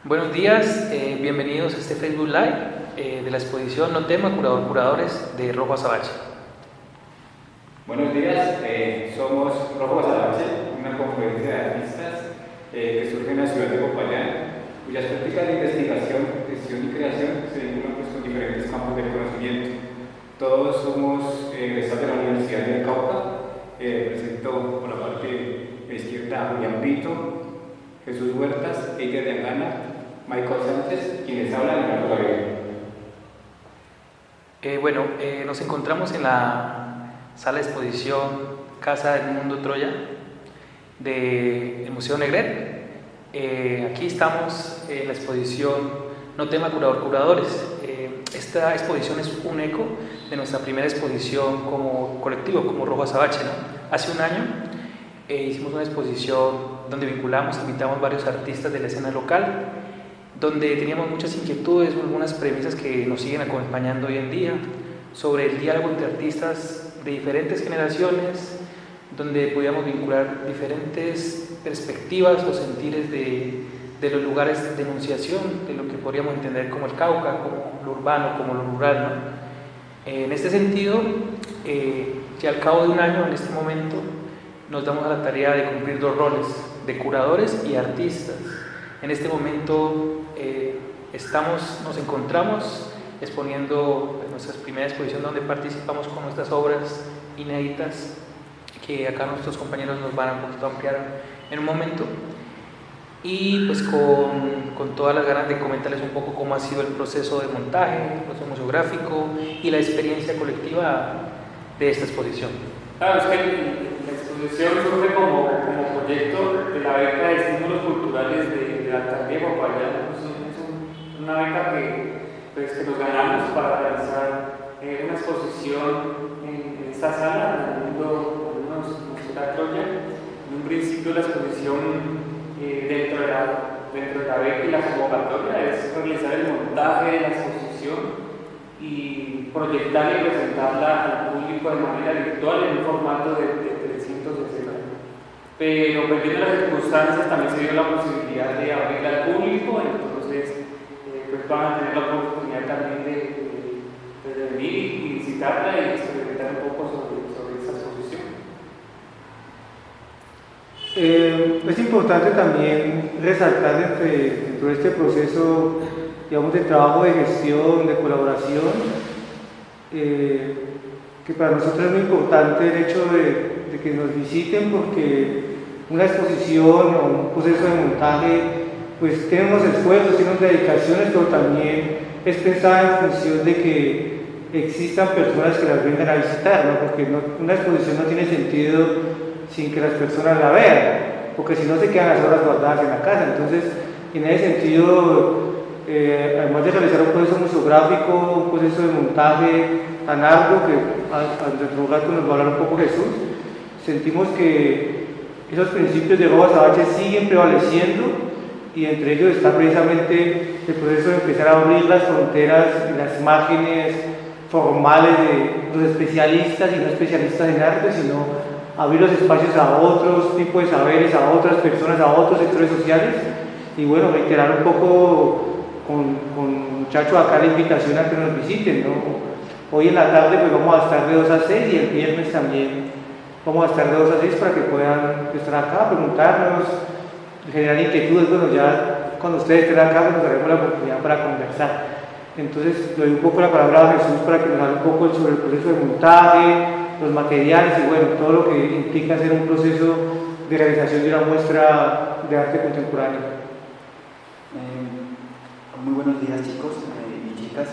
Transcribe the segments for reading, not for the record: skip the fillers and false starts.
Buenos días, bienvenidos a este Facebook Live de la exposición No Tema Curadores de Rojo Azabache. Buenos días, somos Rojo Azabache, una conferencia de artistas que surge en la ciudad de Popayán, cuyas prácticas de investigación, gestión y creación se vinculan con diferentes campos del conocimiento. Todos somos egresados de la Universidad del Cauca. Presento por la parte izquierda a Julián Brito, Jesús Huertas, Eider de Angana, Michael Sánchez, quienes hablan en la Nos encontramos en la sala de exposición Casa del Mundo Troya del Museo Negret. Aquí estamos en la exposición No Tema Curadores. Esta exposición es un eco de nuestra primera exposición como colectivo, como Rojo Azabache, ¿no? Hace un año hicimos una exposición donde invitamos varios artistas de la escena local, donde teníamos muchas inquietudes, algunas premisas que nos siguen acompañando hoy en día, sobre el diálogo entre artistas de diferentes generaciones, donde podíamos vincular diferentes perspectivas o sentires de los lugares de enunciación, de lo que podríamos entender como el Cauca, como lo urbano, como lo rural, ¿no? En este sentido, ya al cabo de un año, en este momento, nos damos a la tarea de cumplir dos roles, de curadores y artistas. En este momento nos encontramos exponiendo nuestra primera exposición donde participamos con nuestras obras inéditas, que acá nuestros compañeros nos van a un poquito ampliar en un momento, y pues con todas las ganas de comentarles un poco cómo ha sido el proceso de montaje, el proceso museográfico y la experiencia colectiva de esta exposición. Claro, es que la exposición surge como proyecto de la beca de estímulos culturales de la alcaldía de Popayán. Es una beca que nos ganamos para realizar una exposición en esta sala, en el mundo de la Troya. En un principio la exposición dentro de la beca y la convocatoria es realizar el montaje de la exposición y proyectarla y presentarla al público de manera virtual en un formato de 360. Pero dependiendo de las circunstancias también se dio la posibilidad de abrirla al público, entonces pues van a tener la oportunidad también de venir y visitarla y experimentar un poco sobre esa exposición. Es importante también resaltar dentro de este proceso, digamos, de trabajo de gestión, de colaboración, que para nosotros es muy importante el hecho de que nos visiten, porque una exposición o un proceso de montaje pues tiene unos esfuerzos, tiene unas dedicaciones, pero también es pensada en función de que existan personas que las vengan a visitar, ¿no? Porque una exposición no tiene sentido sin que las personas la vean, porque si no se quedan las obras guardadas en la casa. Entonces, en ese sentido, además de realizar un proceso museográfico, un proceso de montaje tan arduo, que al nuestro rato nos va a hablar un poco Jesús, sentimos que esos principios de Rojo Azabache siguen prevaleciendo, y entre ellos está precisamente el proceso de empezar a abrir las fronteras y las márgenes formales de los especialistas y no especialistas en arte, sino abrir los espacios a otros tipos de saberes, a otras personas, a otros sectores sociales. Y bueno, reiterar un poco con muchachos acá la invitación a que nos visiten, ¿no? Hoy en la tarde pues vamos a estar de 2 a 6 y el viernes también vamos a estar de 2 a 6 para que puedan estar acá, preguntarnos, generar inquietudes. Bueno, ya cuando ustedes estén acá pues nos daremos la oportunidad para conversar. Entonces doy un poco la palabra a Jesús para que nos hable un poco sobre el proceso de montaje, los materiales y bueno, todo lo que implica hacer un proceso de realización de una muestra de arte contemporáneo. Muy buenos días, chicos y chicas.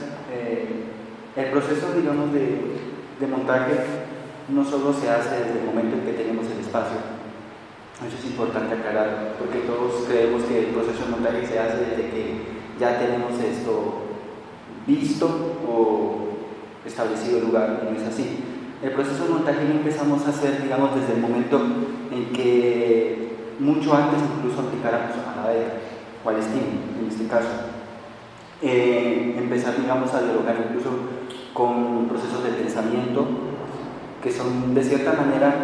El proceso, digamos, de montaje no solo se hace desde el momento en que tenemos el espacio. Eso es importante aclarar, porque todos creemos que el proceso de montaje se hace desde que ya tenemos esto visto o establecido el lugar, y no es así. El proceso de montaje lo empezamos a hacer, digamos, desde el momento en que, mucho antes incluso aplicáramos a la beca, o al estímulo, en este caso. Empezar, digamos, a dialogar incluso con procesos de pensamiento que son, de cierta manera,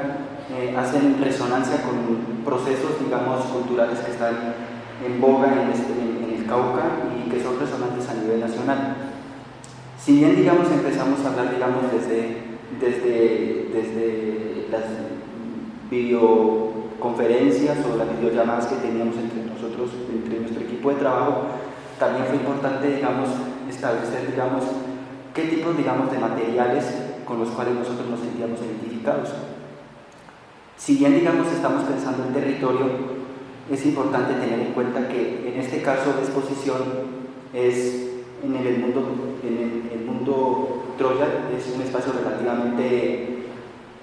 hacen resonancia con procesos, digamos, culturales que están en boga en el Cauca y que son resonantes a nivel nacional. Si bien, digamos, empezamos a hablar, digamos, desde las videoconferencias o las videollamadas que teníamos entre nosotros, entre nuestro equipo de trabajo, también fue importante, digamos, establecer, digamos, qué tipos, digamos, de materiales con los cuales nosotros nos sentíamos identificados. Si bien, digamos, estamos pensando en territorio, es importante tener en cuenta que en este caso de exposición es en el mundo Troya, es un espacio relativamente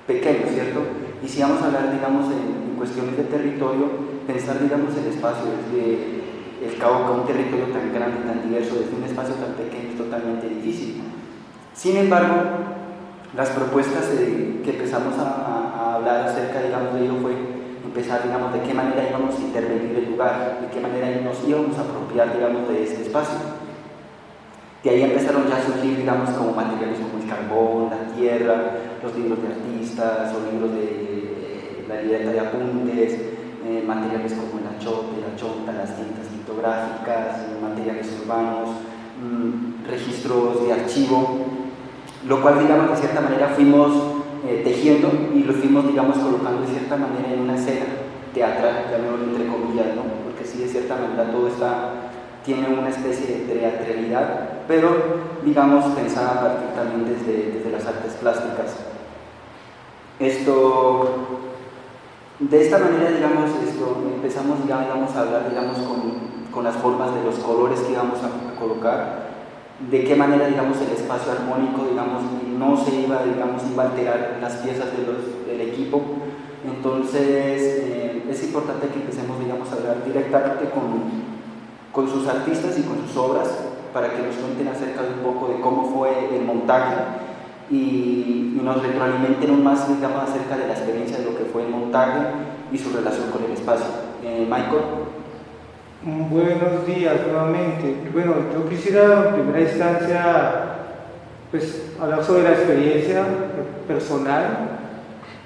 pequeño, ¿cierto? Y si vamos a hablar, digamos, en cuestiones de territorio, pensar, digamos, el espacio desde el Cauca, un territorio tan grande, tan diverso, desde un espacio tan pequeño es totalmente difícil. Sin embargo, las propuestas que empezamos a hablar acerca, digamos, de ello fue empezar, digamos, de qué manera íbamos a intervenir el lugar, de qué manera nos íbamos a apropiar, digamos, de este espacio. De ahí empezaron ya a surgir, digamos, como materiales como el carbón, la tierra, los libros de artistas, o libros de la libreta de apuntes, materiales como el achote, la chonta, las tintas litográficas, materiales urbanos, registros de archivo, lo cual, digamos, de cierta manera fuimos tejiendo y lo fuimos, digamos, colocando de cierta manera en una escena teatral, llamémoslo entre comillas, ¿no? Porque sí, de cierta manera todo tiene una especie de teatralidad, pero, digamos, pensada a partir también desde las artes plásticas. De esta manera, digamos, empezamos, digamos, a hablar, digamos, con las formas de los colores que íbamos a colocar, de qué manera, digamos, el espacio armónico, digamos, no se iba, digamos, iba a alterar las piezas del equipo. Entonces, es importante que empecemos, digamos, a hablar directamente con sus artistas y con sus obras, para que nos cuenten acerca de un poco de cómo fue el montaje y nos retroalimenten aún más, digamos, acerca de la experiencia de lo que fue el montaje y su relación con el espacio. Michael. Buenos días nuevamente. Bueno, yo quisiera en primera instancia pues hablar sobre la experiencia personal,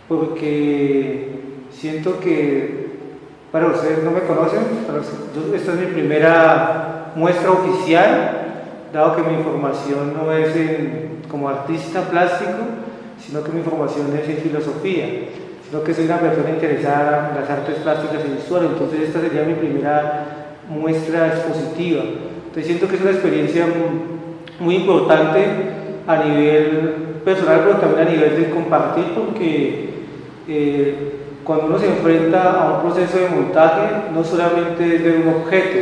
porque siento que, para ustedes no me conocen, esta es mi primera muestra oficial, dado que mi formación no es como artista plástico, sino que mi formación es en filosofía, sino que soy una persona interesada en las artes plásticas y visuales. Entonces esta sería mi primera muestra expositiva. Entonces siento que es una experiencia muy importante a nivel personal, pero también a nivel de compartir, porque cuando uno se enfrenta a un proceso de montaje, no solamente es ver un objeto,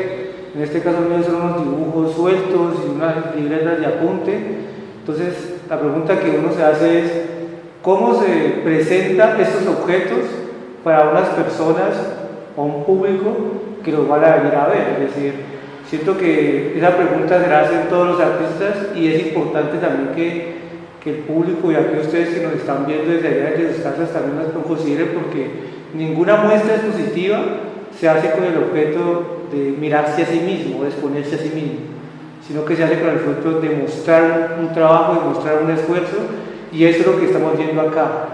en este caso mío son unos dibujos sueltos y unas libretas de apunte. Entonces la pregunta que uno se hace es ¿cómo se presentan estos objetos para unas personas o un público que los van a venir a ver? Es decir, siento que esa pregunta se la hacen todos los artistas y es importante también que el público y aquí ustedes que nos están viendo desde allá de sus casas también las consideren, porque ninguna muestra expositiva se hace con el objeto de mirarse a sí mismo o de exponerse a sí mismo, sino que se hace con el objeto de mostrar un trabajo, de mostrar un esfuerzo, y eso es lo que estamos viendo acá.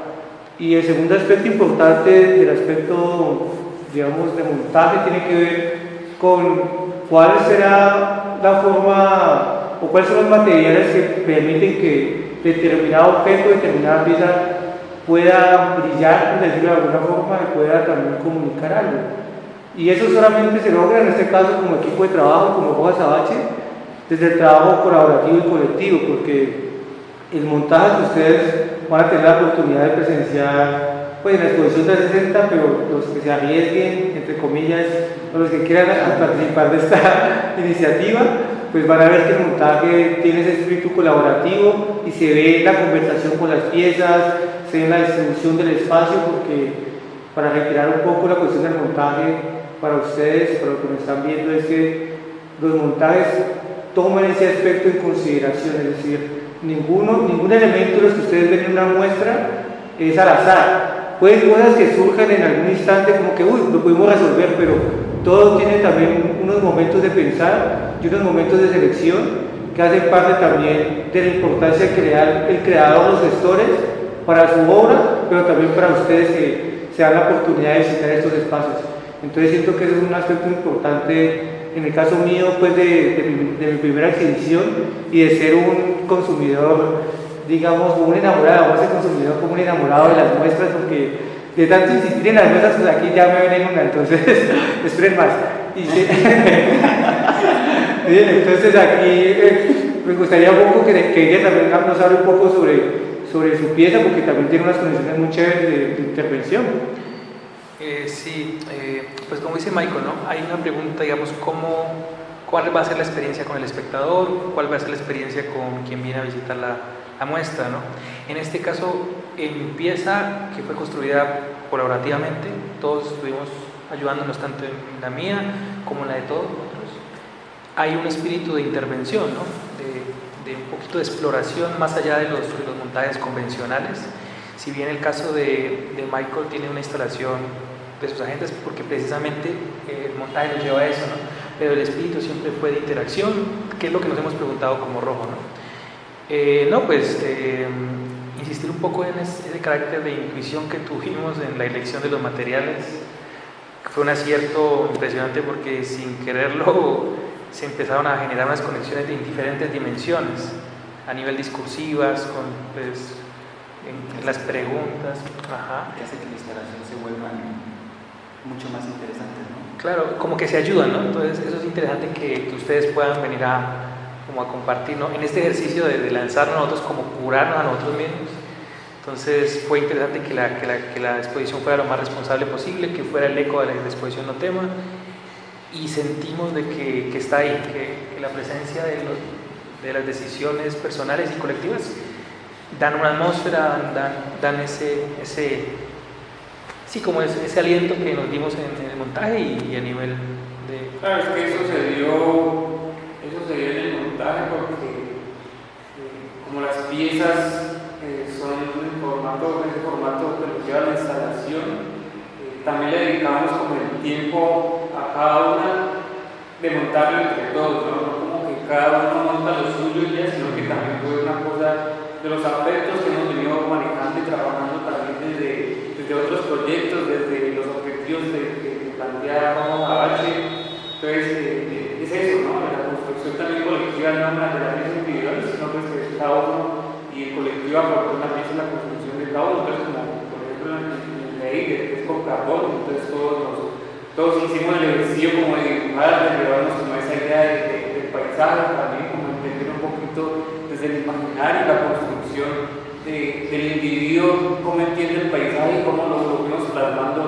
Y el segundo aspecto importante del aspecto, digamos, de montaje tiene que ver con cuál será la forma o cuáles son los materiales que permiten que determinado objeto, determinada pieza pueda brillar, por decirlo de alguna forma, y pueda también comunicar algo. Y eso solamente se logra en este caso como equipo de trabajo, como Rojas Abache, desde el trabajo colaborativo y colectivo, porque el montaje que ustedes van a tener la oportunidad de presenciar pues en la exposición 360, pero los que se arriesguen, entre comillas, o los que quieran participar de esta iniciativa, pues van a ver que el montaje tiene ese espíritu colaborativo y se ve la conversación con las piezas, se ve la distribución del espacio, porque para retirar un poco la cuestión del montaje para ustedes, para lo que nos están viendo, es que los montajes toman ese aspecto en consideración, es decir, ningún elemento de los que ustedes ven en una muestra es al azar. Pueden cosas que surjan en algún instante como que, lo pudimos resolver, pero todo tiene también unos momentos de pensar y unos momentos de selección que hacen parte también de la importancia que le da el creador, los gestores, para su obra, pero también para ustedes que se dan la oportunidad de visitar estos espacios. Entonces siento que ese es un aspecto importante en el caso mío, pues de mi primera exhibición y de ser un consumidor, digamos, un enamorado, vamos a ser consumidor como un enamorado de las muestras, porque de tanto insistir en las muestras, pues aquí ya me ven en una, entonces, esperen más. Bien, entonces aquí me gustaría un poco que ella también nos hable un poco sobre su pieza, porque también tiene unas condiciones muy chéveres de intervención. Sí, pues como dice Michael, ¿no? Hay una pregunta, digamos, ¿cuál va a ser la experiencia con el espectador? ¿Cuál va a ser la experiencia con quien viene a visitar la muestra, ¿no? En este caso, en mi pieza, que fue construida colaborativamente, todos estuvimos ayudándonos tanto en la mía como en la de todos nosotros. Hay un espíritu de intervención, ¿no? de un poquito de exploración más allá de los montajes convencionales. Si bien el caso de Michael tiene una instalación de sus agentes, porque precisamente el montaje nos lleva a eso, ¿no? Pero el espíritu siempre fue de interacción, que es lo que nos hemos preguntado como Rojo, ¿no? Insistir un poco en ese carácter de intuición que tuvimos en la elección de los materiales, que fue un acierto impresionante porque sin quererlo se empezaron a generar unas conexiones de diferentes dimensiones, a nivel discursivas, en las preguntas. Ajá. Que hace que la instalación se vuelva mucho más interesante, ¿no? Claro, como que se ayudan, ¿no? Entonces eso es interesante que ustedes puedan venir a compartir, ¿no? En este ejercicio de lanzarnos a nosotros, como curarnos a nosotros mismos. Entonces fue interesante que la exposición fuera lo más responsable posible, que fuera el eco de la exposición No Tema, y sentimos de que está ahí, que la presencia de las decisiones personales y colectivas dan una atmósfera, dan ese aliento que nos dimos en el montaje y a nivel de... Claro, es que eso se dio en el montaje porque como las piezas son en ese formato que nos lleva a la instalación, también le dedicamos como el tiempo a cada una de montarlo entre todos, ¿no? No como que cada uno monta lo suyo y ya, sino que también fue una cosa de los aspectos que hemos venido manejando y trabajando también desde otros proyectos, desde los objetivos que plantea Rojo Azabache. Entonces, es eso, ¿no? La construcción también colectiva no de las piezas individuales, sino que cada uno y el colectivo aportó una pieza en la construcción de cada uno. Entonces, como por ejemplo en la EIDE, que es con carbón, entonces todos hicimos el ejercicio como de dibujar, de llevarnos como esa idea del paisaje, también como entender un poquito desde el imaginario y la construcción del individuo, cómo entiende el paisaje y cómo lo fuimos plasmando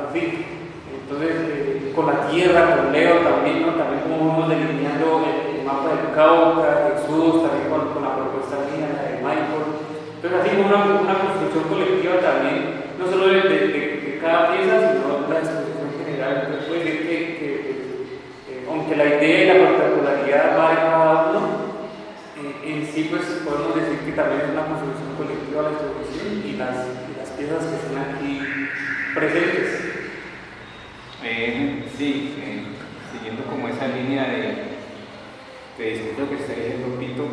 así. Entonces, con la tierra, con Leo también, ¿no? También como vamos delineando el mapa del Cauca, Jesús, también con la propuesta mía, la de Michael. Entonces, así como una construcción colectiva también, no solo de cada pieza, sino la exposición general. Entonces, puede decir que aunque la idea y la particularidad va de cada uno, en sí, pues podemos decir que también es una construcción colectiva la exposición y las piezas que están aquí presentes. Siguiendo como esa línea de discurso que está diciendo Pito,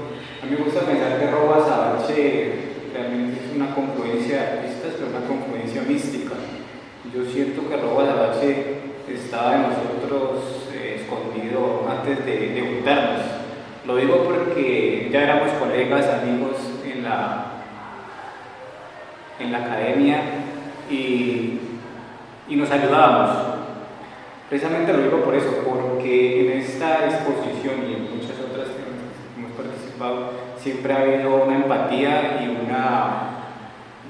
a mí me gusta pensar que Rojo Azabache realmente es una confluencia de artistas, pero una confluencia mística. Yo siento que Rojo Azabache estaba en nosotros escondido antes de juntarnos. Lo digo porque ya éramos colegas, amigos en la academia y nos ayudábamos. Precisamente lo digo por eso, porque en esta exposición y en muchas otras que hemos participado, siempre ha habido una empatía y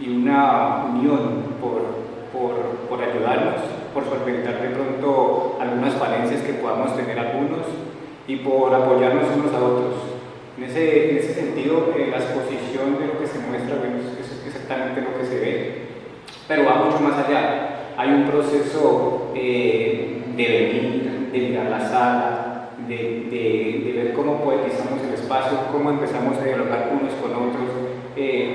una unión por ayudarnos, por solventar de pronto algunas falencias que podamos tener algunos y por apoyarnos unos a otros. En ese sentido, la exposición de lo que se muestra, bueno, es exactamente lo que se ve, pero va mucho más allá. Hay un proceso de venir, de mirar la sala, de ver cómo poetizamos el espacio, cómo empezamos a dialogar unos con otros,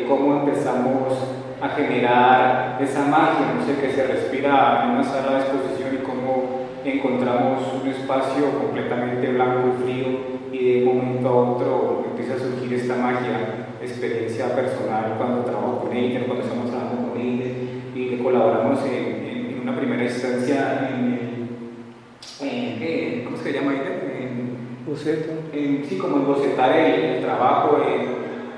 cómo empezamos a generar esa magia, no sé, que se respira en una sala de exposición y cómo encontramos un espacio completamente blanco y frío y de un momento a otro empieza a surgir esta magia, experiencia personal cuando trabajo con ella, cuando estamos trabajando con ella y le colaboramos en una primera instancia en boceto. Sí, como en bocetar el trabajo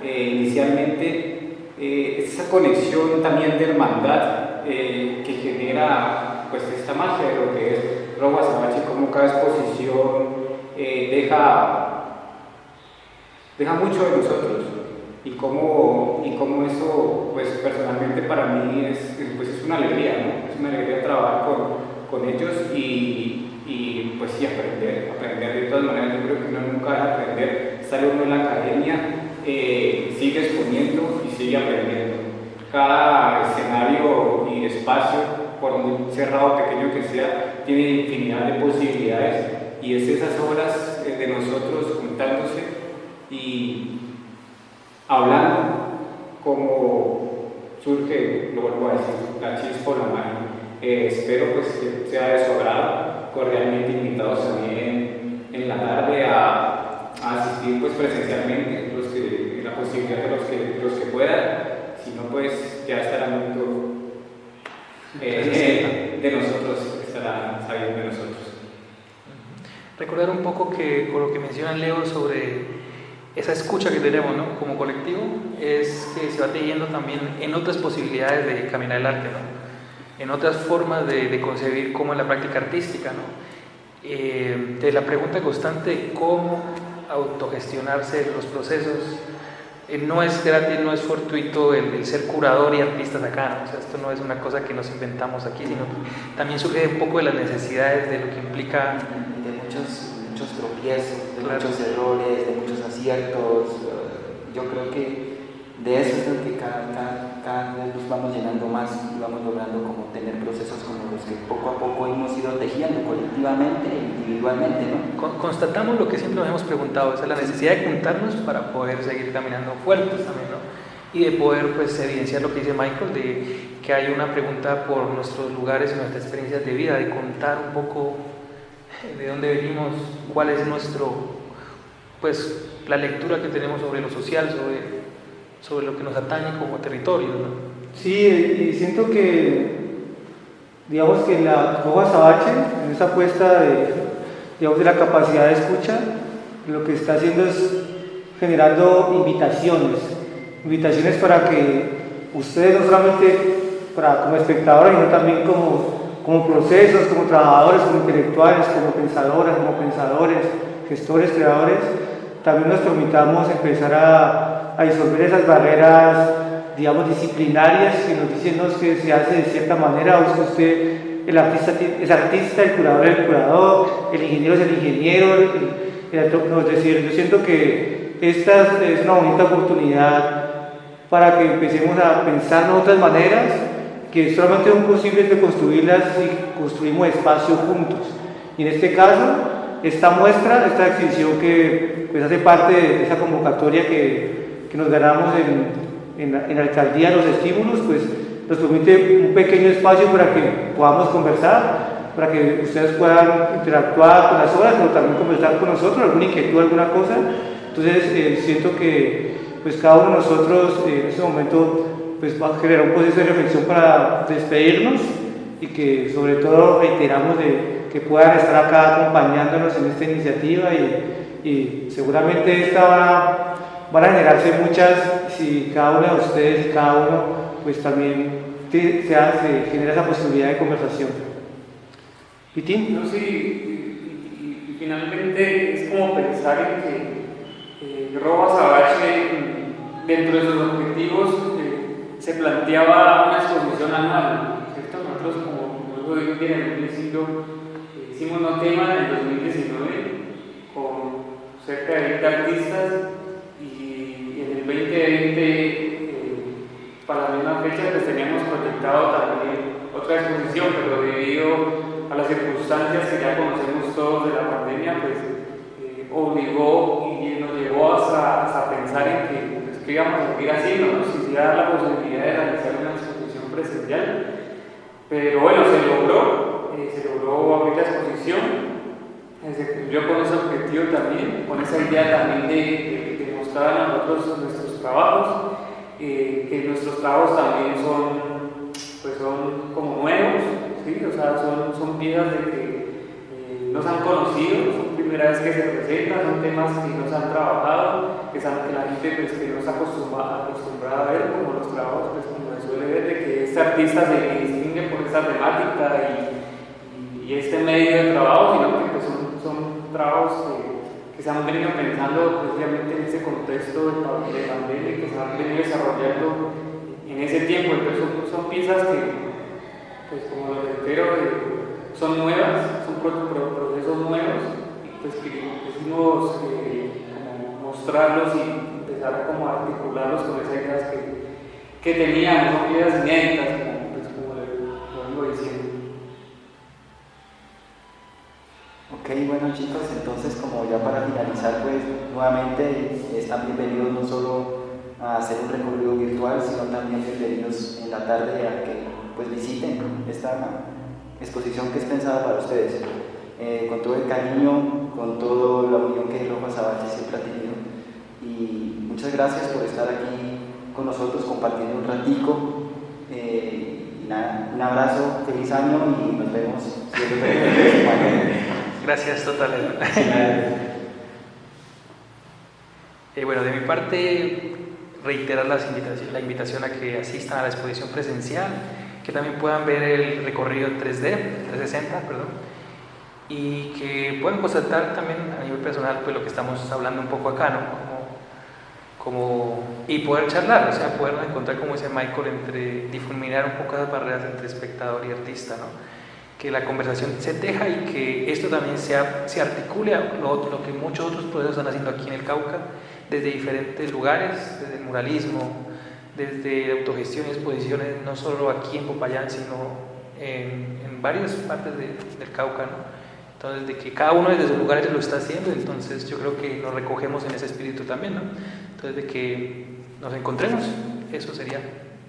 inicialmente, esa conexión también de hermandad que genera pues esta magia de lo que es Robo Azabache, como cada exposición deja mucho de nosotros y cómo eso pues personalmente para mí es una alegría, ¿no? Es una alegría trabajar con ellos y pues sí aprender de todas maneras. Yo creo que uno nunca deja de aprender, sale uno en la academia, sigue exponiendo y sigue aprendiendo. Cada escenario y espacio, por muy cerrado o pequeño que sea, tiene infinidad de posibilidades y es esas obras de nosotros juntándose y hablando como surge, lo vuelvo a decir, la chispa o la magia. Espero pues que sea de su agrado, cordialmente invitados también en la tarde a asistir pues presencialmente, la posibilidad de los que puedan. Si no, pues ya estarán viendo de nosotros, estarán sabiendo de nosotros. Recordar un poco que con lo que menciona Leo sobre esa escucha que tenemos, ¿no? Como colectivo, es que se va tejiendo también en otras posibilidades de caminar el arte, ¿no? En otras formas de concebir cómo es la práctica artística, ¿no? De la pregunta constante de cómo autogestionarse los procesos. No es gratis, no es fortuito el ser curador y artistas acá, ¿no? O sea, esto no es una cosa que nos inventamos aquí, sino que también surge un poco de las necesidades de lo que implica. De muchos tropiezos, de claro, muchos errores, de muchos aciertos. Yo creo que de eso es lo que cada vez nos vamos llenando más y vamos logrando como tener procesos como los que poco a poco hemos ido tejiendo colectivamente e individualmente, ¿no? Constatamos lo que siempre nos hemos preguntado, esa es la necesidad de juntarnos para poder seguir caminando fuertes también, ¿no? Y de poder pues evidenciar lo que dice Michael, de que hay una pregunta por nuestros lugares y nuestras experiencias de vida, de contar un poco de dónde venimos, cuál es pues la lectura que tenemos sobre lo social, sobre lo que nos atañe como territorio, ¿no? Sí, y siento que, digamos que la Robo Azabache, en esa apuesta de la capacidad de escucha, lo que está haciendo es generando invitaciones para que ustedes no solamente como espectadores, sino también como procesos, como trabajadores, como intelectuales, como pensadoras, como pensadores, gestores, creadores, también nos permitamos empezar a disolver esas barreras, digamos, disciplinarias que nos dicen que se hace de cierta manera, o es que usted, el artista es artista, el curador es el curador, el ingeniero es el ingeniero, es decir, yo siento que esta es una bonita oportunidad para que empecemos a pensar en otras maneras que solamente son posibles de construirlas si construimos espacios juntos. Y en este caso, esta exhibición que pues hace parte de esa convocatoria que nos ganamos en la alcaldía, los estímulos, pues nos permite un pequeño espacio para que podamos conversar, para que ustedes puedan interactuar con las obras, pero también conversar con nosotros, alguna inquietud, alguna cosa. Entonces siento que pues cada uno de nosotros en este momento pues va a generar un proceso de reflexión para despedirnos y que sobre todo reiteramos que puedan estar acá acompañándonos en esta iniciativa y seguramente van a generarse muchas si cada uno de ustedes y cada uno pues también se genera esa posibilidad de conversación. ¿Pitín? No, sí, y finalmente es como pensar en que Robo Azabache dentro de sus objetivos se planteaba una exposición anual, ¿cierto? Nosotros, como luego dije en el principio, hicimos un tema en el 2019 con cerca de 20 artistas y en el 2020, para la misma fecha, pues teníamos proyectado también otra exposición, pero debido a las circunstancias que ya conocemos todos de la pandemia, pues obligó y nos llevó hasta pensar en que íbamos a seguir haciendo, ¿no? Si se da la posibilidad de realizar una exposición presencial. Pero bueno, se logró abrir la exposición, se cumplió con ese objetivo también, con esa idea también de mostrar a nosotros nuestros trabajos, que nuestros trabajos también son como nuevos, ¿sí? O sea, son piezas de que no se han conocido, son primera vez que se presenta, son temas que no se han trabajado, que la gente pues, que no está acostumbrada a ver, como los trabajos, pues, como se suele ver, de que este artista se distingue por esta temática y este medio de trabajo, sino que pues, son trabajos que se han venido pensando precisamente en ese contexto de pandemia, que se han venido desarrollando en ese tiempo. Entonces son piezas que, pues como lo reitero, son nuevas, son procesos nuevos, y pues quisimos como mostrarlos y empezar como a articularlos con esas ideas que teníamos, son ideas inéditas, como lo vengo diciendo. Ok, bueno chicos, entonces como ya para finalizar, pues nuevamente están bienvenidos no solo a hacer un recorrido virtual, sino también bienvenidos en la tarde a que pues visiten esta exposición que es pensada para ustedes, con todo el cariño, con toda la unión que Rojo Azabache siempre ha tenido. Y muchas gracias por estar aquí con nosotros compartiendo un ratico. Y nada, un abrazo, feliz año y nos vemos siempre. Gracias, total. Bueno, de mi parte, reiterar la invitación a que asistan a la exposición presencial, que también puedan ver el recorrido 360, y que puedan constatar también a nivel personal pues, lo que estamos hablando un poco acá, ¿no? Y poder charlar, o sea, poder encontrar como ese Michael entre difuminar un poco las barreras entre espectador y artista, ¿no? Que la conversación se teja y que esto también se articule a lo que muchos otros procesos están haciendo aquí en el Cauca, desde diferentes lugares, desde el muralismo, desde autogestión y exposiciones, no solo aquí en Popayán, sino en varias partes del Cauca, ¿no? Entonces, de que cada uno desde sus lugares lo está haciendo, entonces yo creo que nos recogemos en ese espíritu también, ¿no? Entonces, de que nos encontremos, eso sería.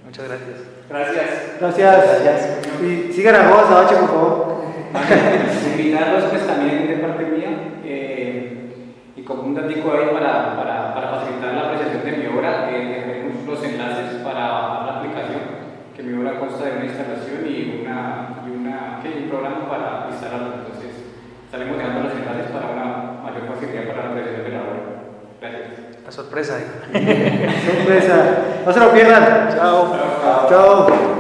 Muchas gracias. Gracias. Y sigan a Rojo Azabache, por favor. Invitarlos pues también de parte mía y como un datico ahí para facilitar la apreciación de mi obra, dejaremos los enlaces para la aplicación, que mi obra consta de una instalación y un programa para instalarlo. Entonces estaremos dejando los enlaces para una mayor facilidad para la apreciación de la obra. Gracias. La sorpresa. Sorpresa. No se lo pierdan. Chao. Chao.